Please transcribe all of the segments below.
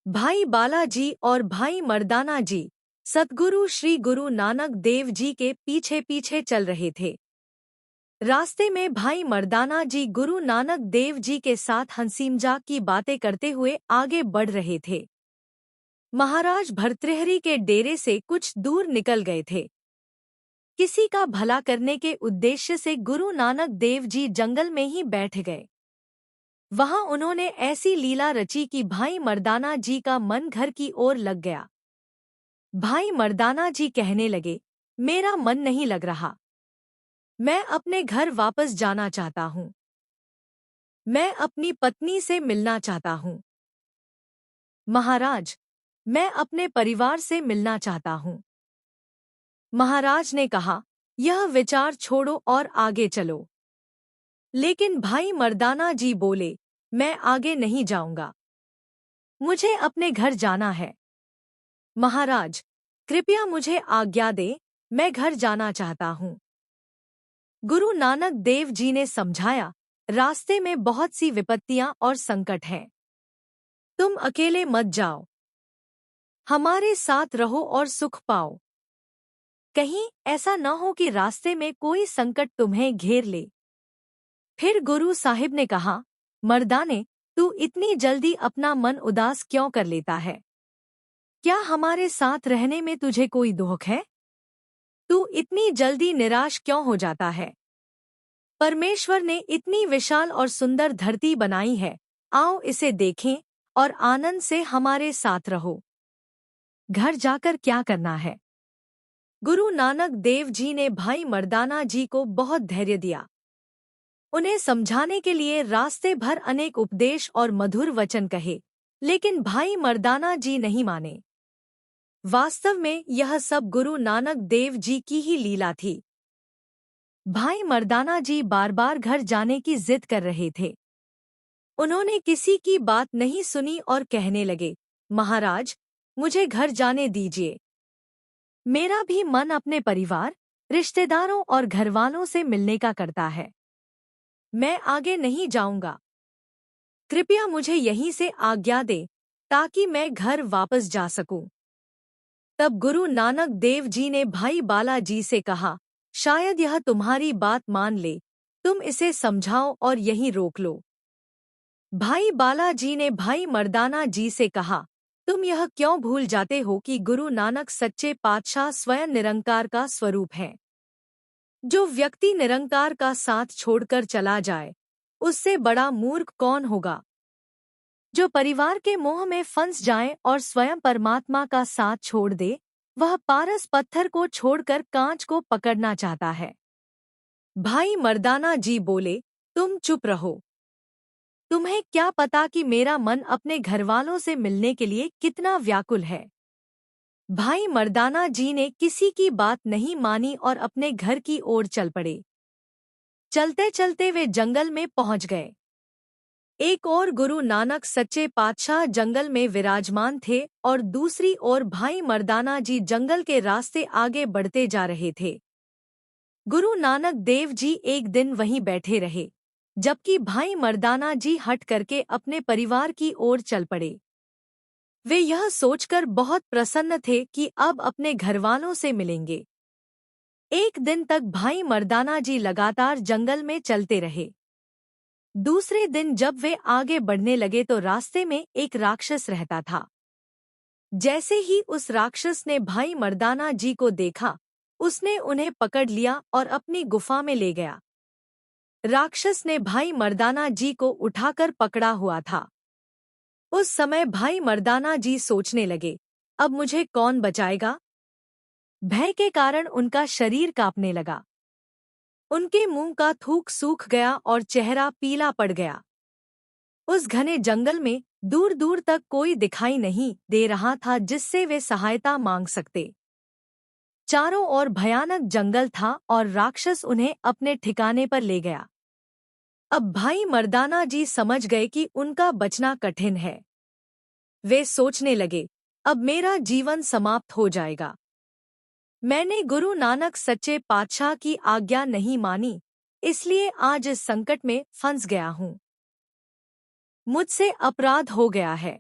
भाई बालाजी और भाई मर्दाना जी सतगुरु श्री गुरु नानक देव जी के पीछे पीछे चल रहे थे। रास्ते में भाई मर्दाना जी गुरु नानक देव जी के साथ हंसी मजाक की बातें करते हुए आगे बढ़ रहे थे। महाराज भर्तृहरि के डेरे से कुछ दूर निकल गए थे। किसी का भला करने के उद्देश्य से गुरु नानक देव जी जंगल में ही बैठ गए। वहां उन्होंने ऐसी लीला रची कि भाई मर्दाना जी का मन घर की ओर लग गया। भाई मर्दाना जी कहने लगे, मेरा मन नहीं लग रहा। मैं अपने घर वापस जाना चाहता हूँ। मैं अपनी पत्नी से मिलना चाहता हूँ। महाराज, मैं अपने परिवार से मिलना चाहता हूँ। महाराज ने कहा, यह विचार छोड़ो और आगे चलो। लेकिन भाई मर्दाना जी बोले, मैं आगे नहीं जाऊंगा। मुझे अपने घर जाना है। महाराज, कृपया मुझे आज्ञा दे, मैं घर जाना चाहता हूँ। गुरु नानक देव जी ने समझाया, रास्ते में बहुत सी विपत्तियां और संकट हैं। तुम अकेले मत जाओ। हमारे साथ रहो और सुख पाओ। कहीं ऐसा न हो कि रास्ते में कोई संकट तुम्हें घेर ले। फिर गुरु साहिब ने कहा, मर्दाने, तू इतनी जल्दी अपना मन उदास क्यों कर लेता है? क्या हमारे साथ रहने में तुझे कोई दुख है? तू इतनी जल्दी निराश क्यों हो जाता है? परमेश्वर ने इतनी विशाल और सुंदर धरती बनाई है, आओ इसे देखें और आनंद से हमारे साथ रहो। घर जाकर क्या करना है? गुरु नानक देव जी ने भाई मर्दाना जी को बहुत धैर्य दिया। उन्हें समझाने के लिए रास्ते भर अनेक उपदेश और मधुर वचन कहे, लेकिन भाई मर्दाना जी नहीं माने। वास्तव में यह सब गुरु नानक देव जी की ही लीला थी। भाई मर्दाना जी बार बार घर जाने की जिद कर रहे थे। उन्होंने किसी की बात नहीं सुनी और कहने लगे, महाराज, मुझे घर जाने दीजिए। मेरा भी मन अपने परिवार, रिश्तेदारों और घरवालों से मिलने का करता है। मैं आगे नहीं जाऊंगा। कृपया मुझे यहीं से आज्ञा दे ताकि मैं घर वापस जा सकूं। तब गुरु नानक देव जी ने भाई बालाजी से कहा, शायद यह तुम्हारी बात मान ले, तुम इसे समझाओ और यहीं रोक लो। भाई बालाजी ने भाई मर्दाना जी से कहा, तुम यह क्यों भूल जाते हो कि गुरु नानक सच्चे पातशाह स्वयं निरंकार का स्वरूप हैं। जो व्यक्ति निरंकार का साथ छोड़कर चला जाए, उससे बड़ा मूर्ख कौन होगा? जो परिवार के मोह में फंस जाए और स्वयं परमात्मा का साथ छोड़ दे, वह पारस पत्थर को छोड़कर कांच को पकड़ना चाहता है। भाई मर्दाना जी बोले, तुम चुप रहो। तुम्हें क्या पता कि मेरा मन अपने घरवालों से मिलने के लिए कितना व्याकुल है। भाई मर्दाना जी ने किसी की बात नहीं मानी और अपने घर की ओर चल पड़े। चलते चलते वे जंगल में पहुंच गए। एक ओर गुरु नानक सच्चे पातशाह जंगल में विराजमान थे और दूसरी ओर भाई मर्दाना जी जंगल के रास्ते आगे बढ़ते जा रहे थे। गुरु नानक देव जी एक दिन वहीं बैठे रहे, जबकि भाई मर्दाना जी हट करके अपने परिवार की ओर चल पड़े। वे यह सोचकर बहुत प्रसन्न थे कि अब अपने घरवालों से मिलेंगे। एक दिन तक भाई मर्दाना जी लगातार जंगल में चलते रहे। दूसरे दिन जब वे आगे बढ़ने लगे तो रास्ते में एक राक्षस रहता था। जैसे ही उस राक्षस ने भाई मर्दाना जी को देखा, उसने उन्हें पकड़ लिया और अपनी गुफा में ले गया। राक्षस ने भाई मर्दाना जी को उठाकर पकड़ा हुआ था। उस समय भाई मर्दाना जी सोचने लगे, अब मुझे कौन बचाएगा? भय के कारण उनका शरीर कांपने लगा। उनके मुंह का थूक सूख गया और चेहरा पीला पड़ गया। उस घने जंगल में दूर दूर तक कोई दिखाई नहीं दे रहा था जिससे वे सहायता मांग सकते। चारों ओर भयानक जंगल था और राक्षस उन्हें अपने ठिकाने पर ले गया। अब भाई मर्दाना जी समझ गए कि उनका बचना कठिन है। वे सोचने लगे, अब मेरा जीवन समाप्त हो जाएगा। मैंने गुरु नानक सच्चे पातशाह की आज्ञा नहीं मानी, इसलिए आज इस संकट में फंस गया हूँ। मुझसे अपराध हो गया है।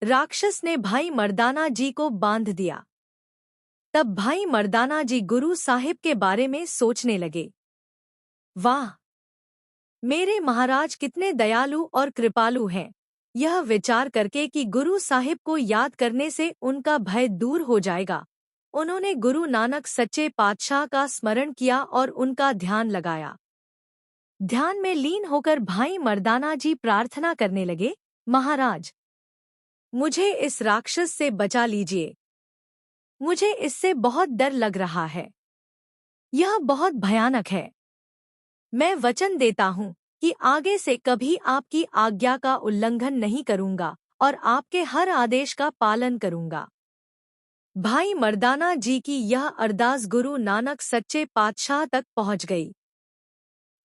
राक्षस ने भाई मर्दाना जी को बांध दिया। तब भाई मर्दाना जी गुरु साहिब के बारे में सोचने लगे। वाह, मेरे महाराज कितने दयालु और कृपालु हैं। यह विचार करके कि गुरु साहिब को याद करने से उनका भय दूर हो जाएगा, उन्होंने गुरु नानक सच्चे पातशाह का स्मरण किया और उनका ध्यान लगाया। ध्यान में लीन होकर भाई मर्दाना जी प्रार्थना करने लगे, महाराज, मुझे इस राक्षस से बचा लीजिए। मुझे इससे बहुत डर लग रहा है। यह बहुत भयानक है। मैं वचन देता हूँ कि आगे से कभी आपकी आज्ञा का उल्लंघन नहीं करूँगा और आपके हर आदेश का पालन करूँगा। भाई मर्दाना जी की यह अरदास गुरु नानक सच्चे पातशाह तक पहुँच गई।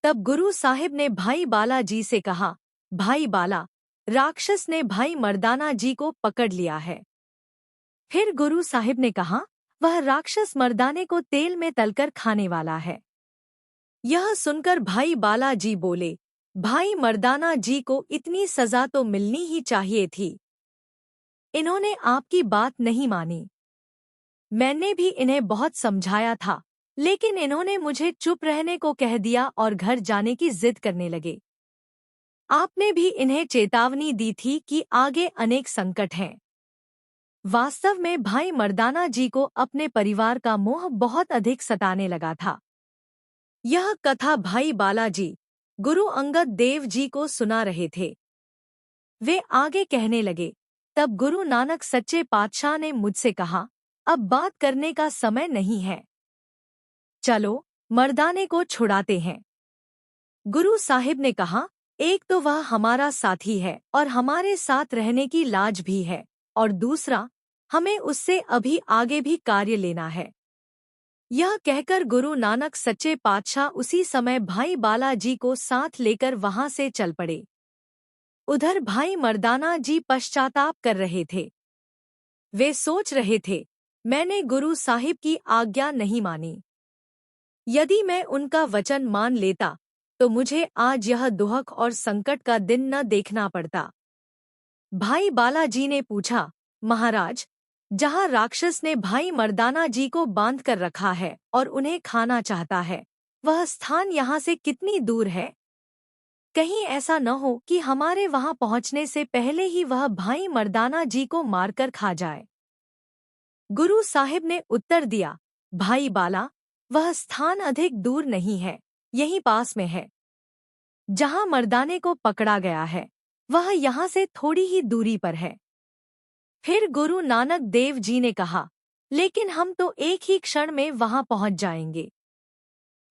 तब गुरु साहिब ने भाई बाला जी से कहा, भाई बाला, राक्षस ने भाई मर्दाना जी को पकड़ लिया है। फिर गुरु साहिब ने कहा, वह राक्षस मर्दाने को तेल में तलकर खाने वाला है। यह सुनकर भाई बाला जी बोले, भाई मर्दाना जी को इतनी सजा तो मिलनी ही चाहिए थी। इन्होंने आपकी बात नहीं मानी। मैंने भी इन्हें बहुत समझाया था, लेकिन इन्होंने मुझे चुप रहने को कह दिया और घर जाने की जिद करने लगे। आपने भी इन्हें चेतावनी दी थी कि आगे अनेक संकट हैं। वास्तव में भाई मर्दाना जी को अपने परिवार का मोह बहुत अधिक सताने लगा था। यह कथा भाई बालाजी गुरु अंगद देव जी को सुना रहे थे। वे आगे कहने लगे, तब गुरु नानक सच्चे पातशाह ने मुझसे कहा, अब बात करने का समय नहीं है। चलो, मर्दाने को छुड़ाते हैं। गुरु साहिब ने कहा, एक तो वह हमारा साथी है और हमारे साथ रहने की लाज भी है, और दूसरा, हमें उससे अभी आगे भी कार्य लेना है। यह कहकर गुरु नानक सच्चे पातशाह उसी समय भाई बालाजी को साथ लेकर वहां से चल पड़े। उधर भाई मर्दाना जी पश्चाताप कर रहे थे। वे सोच रहे थे, मैंने गुरु साहिब की आज्ञा नहीं मानी। यदि मैं उनका वचन मान लेता तो मुझे आज यह दुहक और संकट का दिन न देखना पड़ता। भाई बालाजी ने पूछा, महाराज, जहाँ राक्षस ने भाई मर्दाना जी को बांध कर रखा है और उन्हें खाना चाहता है, वह स्थान यहाँ से कितनी दूर है? कहीं ऐसा न हो कि हमारे वहां पहुंचने से पहले ही वह भाई मर्दाना जी को मारकर खा जाए। गुरु साहिब ने उत्तर दिया, भाई बाला, वह स्थान अधिक दूर नहीं है, यहीं पास में है। जहां मर्दाने को पकड़ा गया है, वह यहाँ से थोड़ी ही दूरी पर है। फिर गुरु नानक देव जी ने कहा, लेकिन हम तो एक ही क्षण में वहां पहुंच जाएंगे।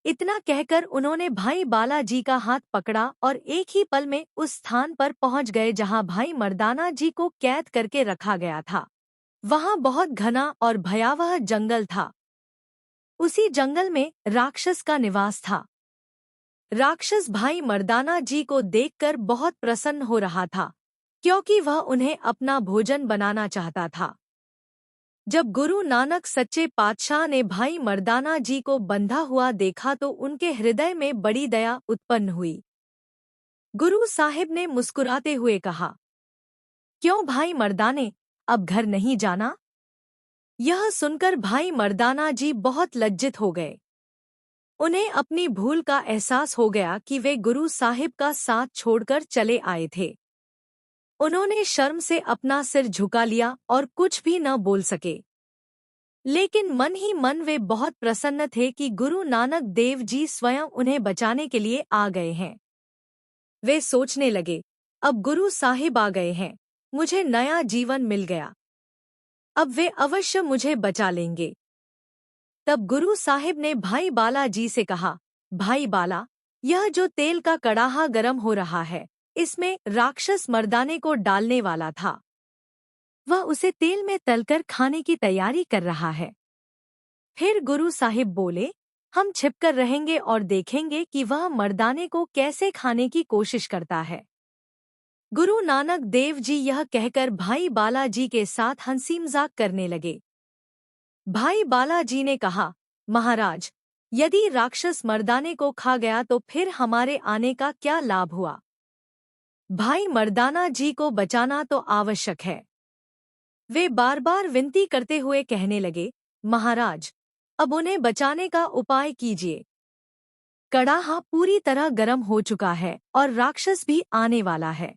इतना कहकर उन्होंने भाई बालाजी का हाथ पकड़ा और एक ही पल में उस स्थान पर पहुंच गए जहां भाई मर्दाना जी को कैद करके रखा गया था। वहां बहुत घना और भयावह जंगल था। उसी जंगल में राक्षस का निवास था। राक्षस भाई मर्दाना जी को देखकर बहुत प्रसन्न हो रहा था, क्योंकि वह उन्हें अपना भोजन बनाना चाहता था। जब गुरु नानक सच्चे पातशाह ने भाई मर्दाना जी को बंधा हुआ देखा तो उनके हृदय में बड़ी दया उत्पन्न हुई। गुरु साहिब ने मुस्कुराते हुए कहा, क्यों भाई मर्दाने, अब घर नहीं जाना? यह सुनकर भाई मर्दाना जी बहुत लज्जित हो गए। उन्हें अपनी भूल का एहसास हो गया कि वे गुरु साहिब का साथ छोड़कर चले आए थे। उन्होंने शर्म से अपना सिर झुका लिया और कुछ भी न बोल सके। लेकिन मन ही मन वे बहुत प्रसन्न थे कि गुरु नानक देव जी स्वयं उन्हें बचाने के लिए आ गए हैं। वे सोचने लगे, अब गुरु साहिब आ गए हैं, मुझे नया जीवन मिल गया। अब वे अवश्य मुझे बचा लेंगे। तब गुरु साहिब ने भाई बाला जी से कहा, भाई बाला, यह जो तेल का कड़ाहा गर्म हो रहा है, इसमें राक्षस मर्दाने को डालने वाला था। वह उसे तेल में तलकर खाने की तैयारी कर रहा है। फिर गुरु साहिब बोले, हम छिपकर रहेंगे और देखेंगे कि वह मर्दाने को कैसे खाने की कोशिश करता है। गुरु नानक देव जी यह कहकर भाई बालाजी के साथ हंसी मजाक करने लगे। भाई बालाजी ने कहा, महाराज, यदि राक्षस मर्दाने को खा गया तो फिर हमारे आने का क्या लाभ हुआ? भाई मर्दाना जी को बचाना तो आवश्यक है। वे बार बार विनती करते हुए कहने लगे, महाराज, अब उन्हें बचाने का उपाय कीजिए। कड़ाहा पूरी तरह गर्म हो चुका है और राक्षस भी आने वाला है।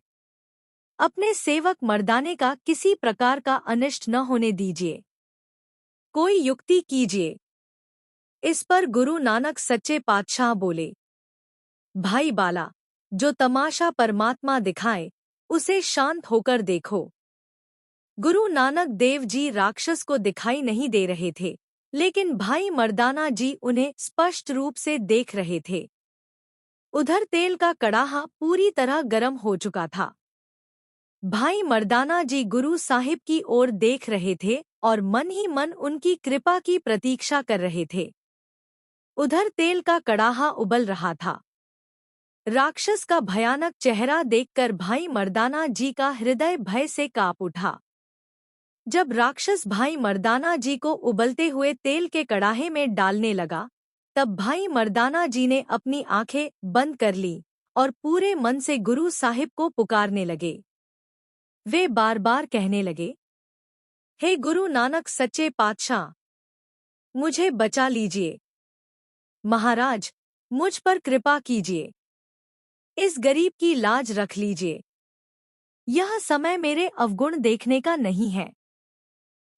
अपने सेवक मर्दाने का किसी प्रकार का अनिष्ट न होने दीजिए। कोई युक्ति कीजिए। इस पर गुरु नानक सच्चे पातशाह बोले, भाई बाला, जो तमाशा परमात्मा दिखाए उसे शांत होकर देखो। गुरु नानक देव जी राक्षस को दिखाई नहीं दे रहे थे, लेकिन भाई मर्दाना जी उन्हें स्पष्ट रूप से देख रहे थे। उधर तेल का कड़ाहा पूरी तरह गर्म हो चुका था। भाई मर्दाना जी गुरु साहिब की ओर देख रहे थे और मन ही मन उनकी कृपा की प्रतीक्षा कर रहे थे। उधर तेल का कड़ाहा उबल रहा था। राक्षस का भयानक चेहरा देखकर भाई मर्दाना जी का हृदय भय से कांप उठा। जब राक्षस भाई मर्दाना जी को उबलते हुए तेल के कड़ाहे में डालने लगा, तब भाई मर्दाना जी ने अपनी आंखें बंद कर ली और पूरे मन से गुरु साहिब को पुकारने लगे। वे बार बार कहने लगे, हे गुरु नानक सच्चे पातशाह, मुझे बचा लीजिए। महाराज, मुझ पर कृपा कीजिए। इस गरीब की लाज रख लीजिए। यह समय मेरे अवगुण देखने का नहीं है।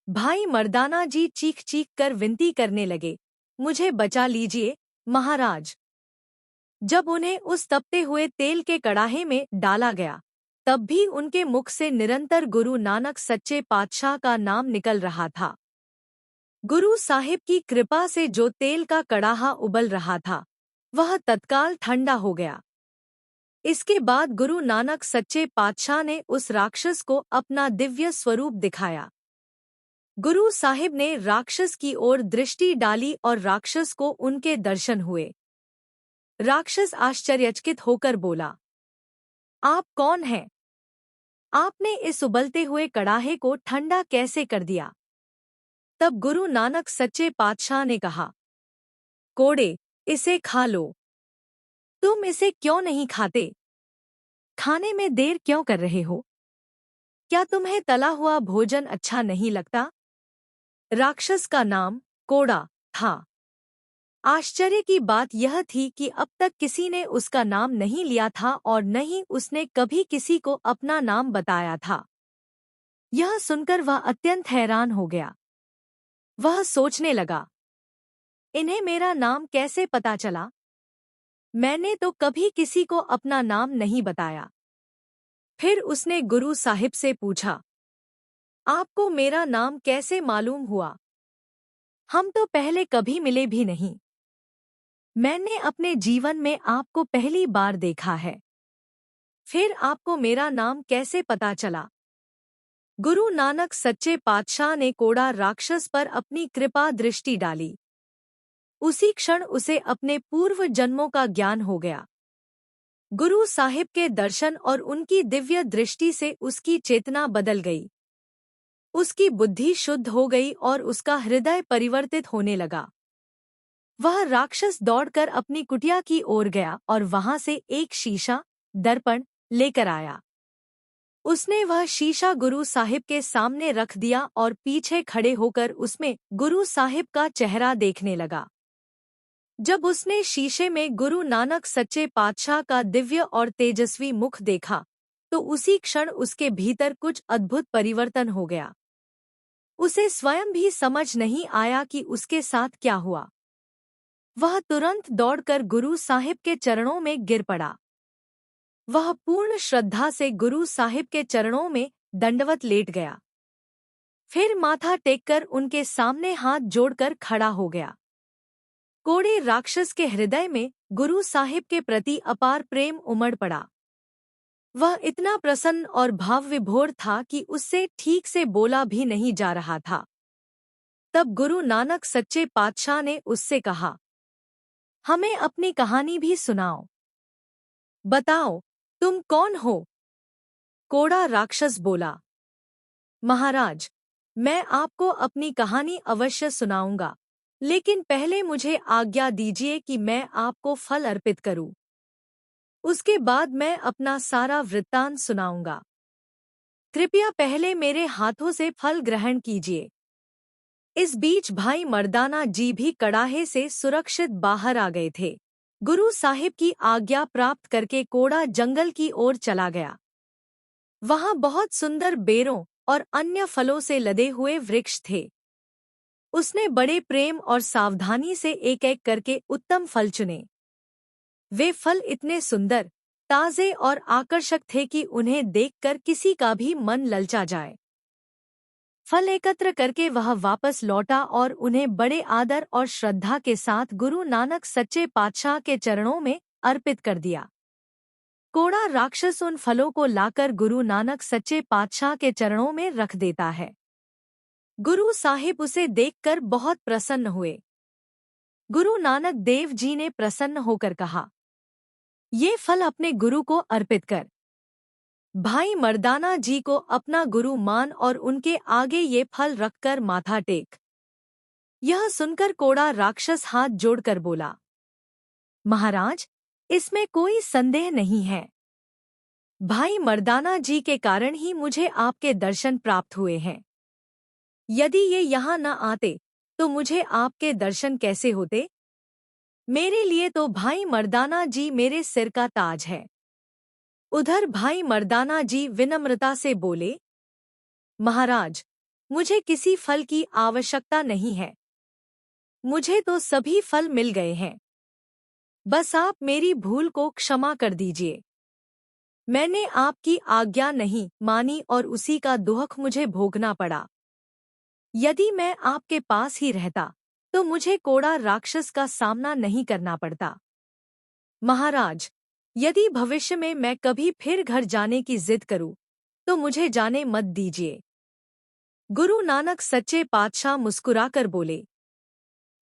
भाई मर्दाना जी चीख चीख कर विनती करने लगे, मुझे बचा लीजिए, महाराज। जब उन्हें उस तपते हुए तेल के कड़ाहे में डाला गया, तब भी उनके मुख से निरंतर गुरु नानक सच्चे पातशाह का नाम निकल रहा था। गुरु साहिब की कृपा से जो तेल का कड़ाहा उबल रहा था, वह तत्काल ठंडा हो गया। इसके बाद गुरु नानक सच्चे पातशाह ने उस राक्षस को अपना दिव्य स्वरूप दिखाया। गुरु साहिब ने राक्षस की ओर दृष्टि डाली और राक्षस को उनके दर्शन हुए। राक्षस आश्चर्यचकित होकर बोला, आप कौन हैं? आपने इस उबलते हुए कड़ाहे को ठंडा कैसे कर दिया? तब गुरु नानक सच्चे पातशाह ने कहा, कोड़े, इसे खा लो। तुम इसे क्यों नहीं खाते? खाने में देर क्यों कर रहे हो? क्या तुम्हें तला हुआ भोजन अच्छा नहीं लगता? राक्षस का नाम कोड़ा था। आश्चर्य की बात यह थी कि अब तक किसी ने उसका नाम नहीं लिया था और न ही उसने कभी किसी को अपना नाम बताया था। यह सुनकर वह अत्यंत हैरान हो गया। वह सोचने लगा, इन्हें मेरा नाम कैसे पता चला? मैंने तो कभी किसी को अपना नाम नहीं बताया। फिर उसने गुरु साहिब से पूछा, आपको मेरा नाम कैसे मालूम हुआ? हम तो पहले कभी मिले भी नहीं। मैंने अपने जीवन में आपको पहली बार देखा है। फिर आपको मेरा नाम कैसे पता चला? गुरु नानक सच्चे पातशाह ने कोड़ा राक्षस पर अपनी कृपा दृष्टि डाली। उसी क्षण उसे अपने पूर्व जन्मों का ज्ञान हो गया। गुरु साहिब के दर्शन और उनकी दिव्य दृष्टि से उसकी चेतना बदल गई। उसकी बुद्धि शुद्ध हो गई और उसका हृदय परिवर्तित होने लगा। वह राक्षस दौड़कर अपनी कुटिया की ओर गया और वहां से एक शीशा, दर्पण लेकर आया। उसने वह शीशा गुरु साहिब के सामने रख दिया और पीछे खड़े होकर उसमें गुरु साहिब का चेहरा देखने लगा। जब उसने शीशे में गुरु नानक सच्चे पातशाह का दिव्य और तेजस्वी मुख देखा, तो उसी क्षण उसके भीतर कुछ अद्भुत परिवर्तन हो गया। उसे स्वयं भी समझ नहीं आया कि उसके साथ क्या हुआ। वह तुरंत दौड़कर गुरु साहिब के चरणों में गिर पड़ा। वह पूर्ण श्रद्धा से गुरु साहिब के चरणों में दंडवत लेट गया। फिर माथा टेककर उनके सामने हाथ जोड़कर खड़ा हो गया। कोड़े राक्षस के हृदय में गुरु साहिब के प्रति अपार प्रेम उमड़ पड़ा। वह इतना प्रसन्न और भावविभोर था कि उससे ठीक से बोला भी नहीं जा रहा था। तब गुरु नानक सच्चे पातशाह ने उससे कहा, हमें अपनी कहानी भी सुनाओ। बताओ, तुम कौन हो? कोड़ा राक्षस बोला, महाराज, मैं आपको अपनी कहानी अवश्य सुनाऊंगा, लेकिन पहले मुझे आज्ञा दीजिए कि मैं आपको फल अर्पित करूं। उसके बाद मैं अपना सारा वृत्तांत सुनाऊंगा। कृपया पहले मेरे हाथों से फल ग्रहण कीजिए। इस बीच भाई मर्दाना जी भी कड़ाहे से सुरक्षित बाहर आ गए थे। गुरु साहिब की आज्ञा प्राप्त करके कोड़ा जंगल की ओर चला गया। वहां बहुत सुंदर बेरों और अन्य फलों से लदे हुए वृक्ष थे। उसने बड़े प्रेम और सावधानी से एक एक करके उत्तम फल चुने। वे फल इतने सुंदर, ताजे और आकर्षक थे कि उन्हें देखकर किसी का भी मन ललचा जाए। फल एकत्र करके वह वापस लौटा और उन्हें बड़े आदर और श्रद्धा के साथ गुरु नानक सच्चे पातशाह के चरणों में अर्पित कर दिया। कोड़ा राक्षस उन फलों को लाकर गुरु नानक सच्चे पातशाह के चरणों में रख देता है। गुरु साहिब उसे देखकर बहुत प्रसन्न हुए। गुरु नानक देव जी ने प्रसन्न होकर कहा, ये फल अपने गुरु को अर्पित कर। भाई मर्दाना जी को अपना गुरु मान और उनके आगे ये फल रखकर माथा टेक। यह सुनकर कोड़ा राक्षस हाथ जोड़कर बोला, महाराज, इसमें कोई संदेह नहीं है। भाई मर्दाना जी के कारण ही मुझे आपके दर्शन प्राप्त हुए हैं। यदि ये यहाँ न आते तो मुझे आपके दर्शन कैसे होते? मेरे लिए तो भाई मर्दाना जी मेरे सिर का ताज है। उधर भाई मर्दाना जी विनम्रता से बोले, महाराज, मुझे किसी फल की आवश्यकता नहीं है। मुझे तो सभी फल मिल गए हैं। बस आप मेरी भूल को क्षमा कर दीजिए। मैंने आपकी आज्ञा नहीं मानी और उसी का दुख मुझे भोगना पड़ा। यदि मैं आपके पास ही रहता तो मुझे कोड़ा राक्षस का सामना नहीं करना पड़ता। महाराज, यदि भविष्य में मैं कभी फिर घर जाने की जिद करूं तो मुझे जाने मत दीजिए। गुरु नानक सच्चे पातशाह मुस्कुराकर बोले,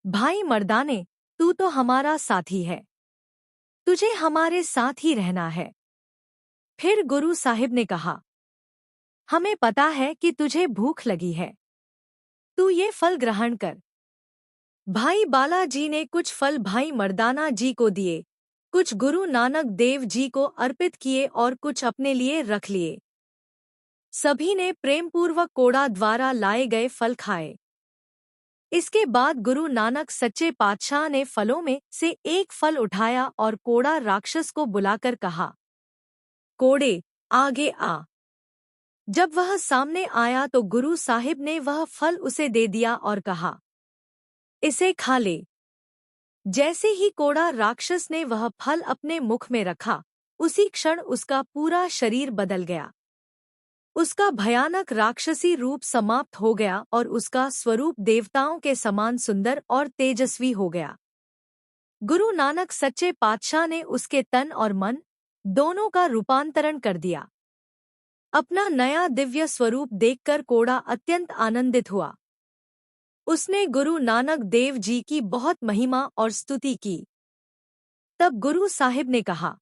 भाई मर्दाने, तू तो हमारा साथी है। तुझे हमारे साथ ही रहना है। फिर गुरु साहिब ने कहा, हमें पता है कि तुझे भूख लगी है। तू ये फल ग्रहण कर। भाई बालाजी ने कुछ फल भाई मर्दाना जी को दिए, कुछ गुरु नानक देव जी को अर्पित किए और कुछ अपने लिए रख लिए। सभी ने प्रेमपूर्वक कोड़ा द्वारा लाए गए फल खाए। इसके बाद गुरु नानक सच्चे पातशाह ने फलों में से एक फल उठाया और कोड़ा राक्षस को बुलाकर कहा, कोड़े, आगे आ। जब वह सामने आया तो गुरु साहिब ने वह फल उसे दे दिया और कहा, इसे खा ले। जैसे ही कोड़ा राक्षस ने वह फल अपने मुख में रखा, उसी क्षण उसका पूरा शरीर बदल गया। उसका भयानक राक्षसी रूप समाप्त हो गया और उसका स्वरूप देवताओं के समान सुंदर और तेजस्वी हो गया। गुरु नानक सच्चे पातशाह ने उसके तन और मन दोनों का रूपांतरण कर दिया। अपना नया दिव्य स्वरूप देखकर कोड़ा अत्यंत आनंदित हुआ। उसने गुरु नानक देव जी की बहुत महिमा और स्तुति की। तब गुरु साहिब ने कहा,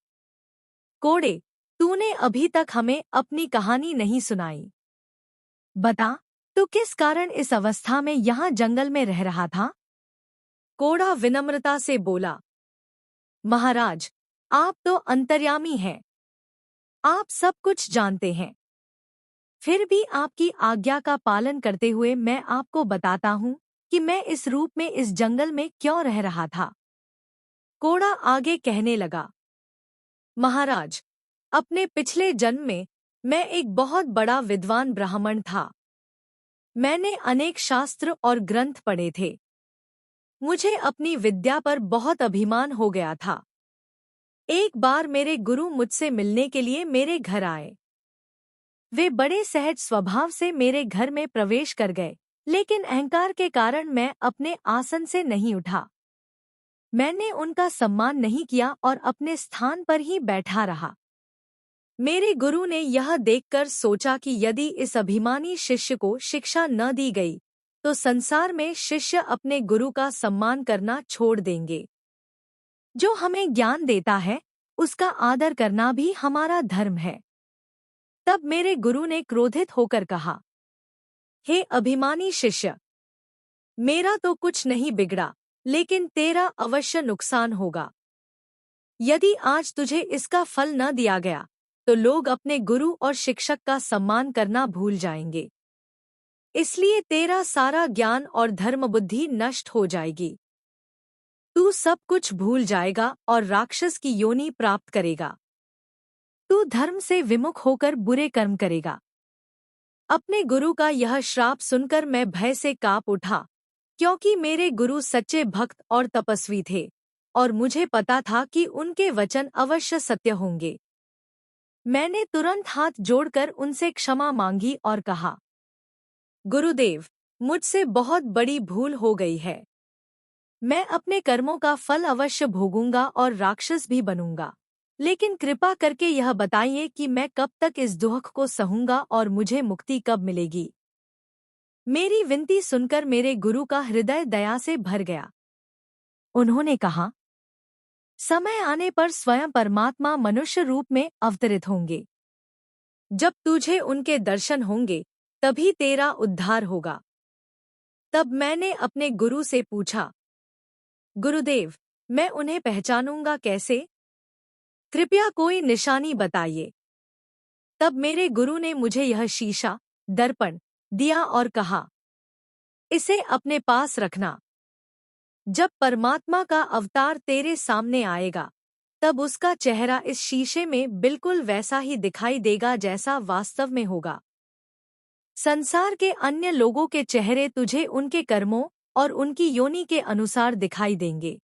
कोड़े, तूने अभी तक हमें अपनी कहानी नहीं सुनाई। बता, तू किस कारण इस अवस्था में यहाँ जंगल में रह रहा था? कोड़ा विनम्रता से बोला, महाराज, आप तो अंतर्यामी हैं। आप सब कुछ जानते हैं। फिर भी आपकी आज्ञा का पालन करते हुए मैं आपको बताता हूँ कि मैं इस रूप में इस जंगल में क्यों रह रहा था। कोड़ा आगे कहने लगा, महाराज, अपने पिछले जन्म में मैं एक बहुत बड़ा विद्वान ब्राह्मण था। मैंने अनेक शास्त्र और ग्रंथ पढ़े थे। मुझे अपनी विद्या पर बहुत अभिमान हो गया था। एक बार मेरे गुरु मुझसे मिलने के लिए मेरे घर आए। वे बड़े सहज स्वभाव से मेरे घर में प्रवेश कर गए, लेकिन अहंकार के कारण मैं अपने आसन से नहीं उठा। मैंने उनका सम्मान नहीं किया और अपने स्थान पर ही बैठा रहा। मेरे गुरु ने यह देखकर सोचा कि यदि इस अभिमानी शिष्य को शिक्षा न दी गई तो संसार में शिष्य अपने गुरु का सम्मान करना छोड़ देंगे। जो हमें ज्ञान देता है उसका आदर करना भी हमारा धर्म है। तब मेरे गुरु ने क्रोधित होकर कहा, हे अभिमानी शिष्य, मेरा तो कुछ नहीं बिगड़ा, लेकिन तेरा अवश्य नुकसान होगा। यदि आज तुझे इसका फल न दिया गया तो लोग अपने गुरु और शिक्षक का सम्मान करना भूल जाएंगे। इसलिए तेरा सारा ज्ञान और धर्म बुद्धि नष्ट हो जाएगी। तू सब कुछ भूल जाएगा और राक्षस की योनि प्राप्त करेगा। तू धर्म से विमुख होकर बुरे कर्म करेगा। अपने गुरु का यह श्राप सुनकर मैं भय से काँप उठा, क्योंकि मेरे गुरु सच्चे भक्त और तपस्वी थे और मुझे पता था कि उनके वचन अवश्य सत्य होंगे। मैंने तुरंत हाथ जोड़कर उनसे क्षमा मांगी और कहा, गुरुदेव, मुझसे बहुत बड़ी भूल हो गई है। मैं अपने कर्मों का फल अवश्य भोगूंगा और राक्षस भी बनूंगा, लेकिन कृपा करके यह बताइए कि मैं कब तक इस दुख को सहूंगा और मुझे मुक्ति कब मिलेगी। मेरी विनती सुनकर मेरे गुरु का हृदय दया से भर गया। उन्होंने कहा, समय आने पर स्वयं परमात्मा मनुष्य रूप में अवतरित होंगे। जब तुझे उनके दर्शन होंगे तभी तेरा उद्धार होगा। तब मैंने अपने गुरु से पूछा, गुरुदेव, मैं उन्हें पहचानूंगा कैसे? कृपया कोई निशानी बताइए। तब मेरे गुरु ने मुझे यह शीशा, दर्पण दिया और कहा, इसे अपने पास रखना। जब परमात्मा का अवतार तेरे सामने आएगा, तब उसका चेहरा इस शीशे में बिल्कुल वैसा ही दिखाई देगा जैसा वास्तव में होगा। संसार के अन्य लोगों के चेहरे तुझे उनके कर्मों और उनकी योनि के अनुसार दिखाई देंगे।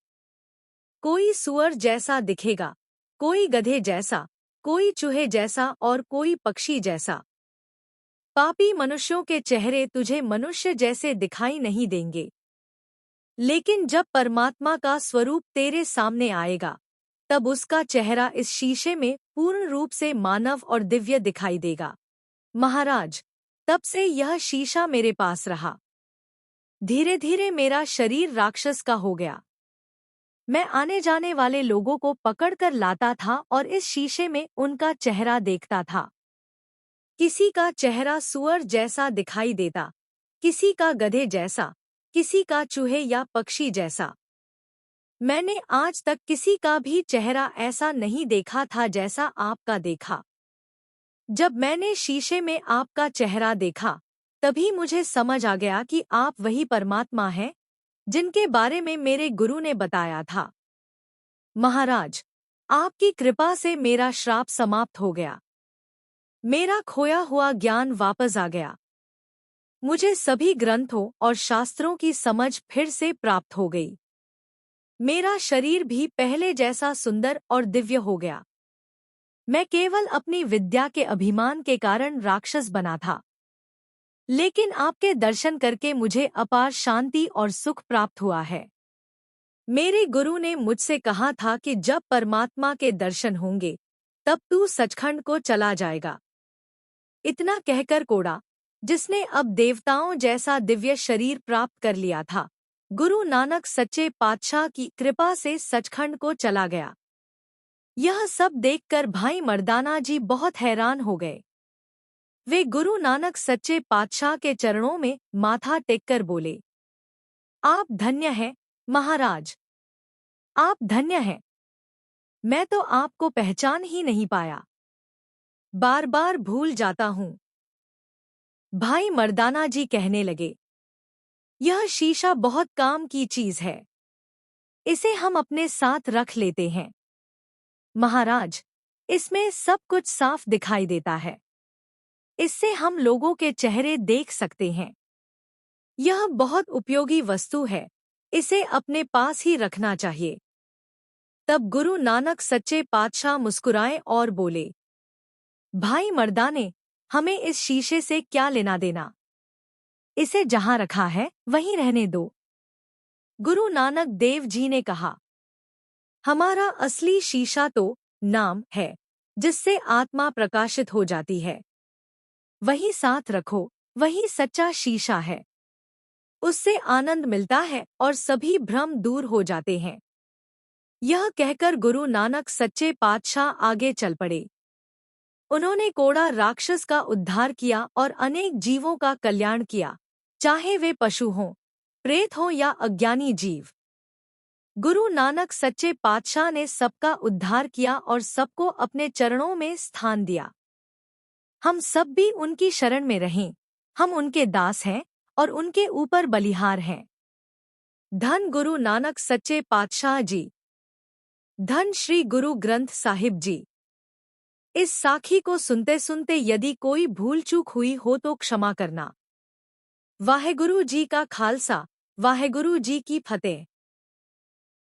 कोई सुअर जैसा दिखेगा, कोई गधे जैसा, कोई चूहे जैसा और कोई पक्षी जैसा। पापी मनुष्यों के चेहरे तुझे मनुष्य जैसे दिखाई नहीं देंगे। लेकिन जब परमात्मा का स्वरूप तेरे सामने आएगा, तब उसका चेहरा इस शीशे में पूर्ण रूप से मानव और दिव्य दिखाई देगा। महाराज, तब से यह शीशा मेरे पास रहा। धीरे धीरे मेरा शरीर राक्षस का हो गया। मैं आने जाने वाले लोगों को पकड़कर लाता था और इस शीशे में उनका चेहरा देखता था। किसी का चेहरा सुअर जैसा दिखाई देता, किसी का गधे जैसा, किसी का चूहे या पक्षी जैसा। मैंने आज तक किसी का भी चेहरा ऐसा नहीं देखा था जैसा आपका देखा। जब मैंने शीशे में आपका चेहरा देखा, तभी मुझे समझ आ गया कि आप वही परमात्मा हैं जिनके बारे में मेरे गुरु ने बताया था। महाराज, आपकी कृपा से मेरा श्राप समाप्त हो गया। मेरा खोया हुआ ज्ञान वापस आ गया। मुझे सभी ग्रंथों और शास्त्रों की समझ फिर से प्राप्त हो गई। मेरा शरीर भी पहले जैसा सुंदर और दिव्य हो गया। मैं केवल अपनी विद्या के अभिमान के कारण राक्षस बना था, लेकिन आपके दर्शन करके मुझे अपार शांति और सुख प्राप्त हुआ है। मेरे गुरु ने मुझसे कहा था कि जब परमात्मा के दर्शन होंगे, तब तू सचखंड को चला जाएगा। इतना कहकर कोड़ा, जिसने अब देवताओं जैसा दिव्य शरीर प्राप्त कर लिया था, गुरु नानक सच्चे पातशाह की कृपा से सचखंड को चला गया। यह सब देखकर भाई मर्दाना जी बहुत हैरान हो गए। वे गुरु नानक सच्चे पातशाह के चरणों में माथा टेककर बोले, आप धन्य हैं महाराज, आप धन्य हैं। मैं तो आपको पहचान ही नहीं पाया, बार बार भूल जाता हूँ। भाई मर्दाना जी कहने लगे, यह शीशा बहुत काम की चीज है, इसे हम अपने साथ रख लेते हैं। महाराज, इसमें सब कुछ साफ दिखाई देता है। इससे हम लोगों के चेहरे देख सकते हैं। यह बहुत उपयोगी वस्तु है, इसे अपने पास ही रखना चाहिए। तब गुरु नानक सच्चे पातशाह मुस्कुराए और बोले, भाई मर्दाने, हमें इस शीशे से क्या लेना देना? इसे जहां रखा है वहीं रहने दो। गुरु नानक देव जी ने कहा, हमारा असली शीशा तो नाम है, जिससे आत्मा प्रकाशित हो जाती है। वही साथ रखो, वही सच्चा शीशा है। उससे आनंद मिलता है और सभी भ्रम दूर हो जाते हैं। यह कहकर गुरु नानक सच्चे पातशाह आगे चल पड़े। उन्होंने कोड़ा राक्षस का उद्धार किया और अनेक जीवों का कल्याण किया, चाहे वे पशु हों, प्रेत हों या अज्ञानी जीव। गुरु नानक सच्चे पातशाह ने सबका उद्धार किया और सबको अपने चरणों में स्थान दिया। हम सब भी उनकी शरण में रहें। हम उनके दास हैं और उनके ऊपर बलिहार हैं। धन गुरु नानक सच्चे पातशाह जी। धन श्री गुरु ग्रंथ साहिब जी। इस साखी को सुनते सुनते यदि कोई भूल चूक हुई हो तो क्षमा करना। वाहेगुरु जी का खालसा, वाहेगुरु जी की फतेह।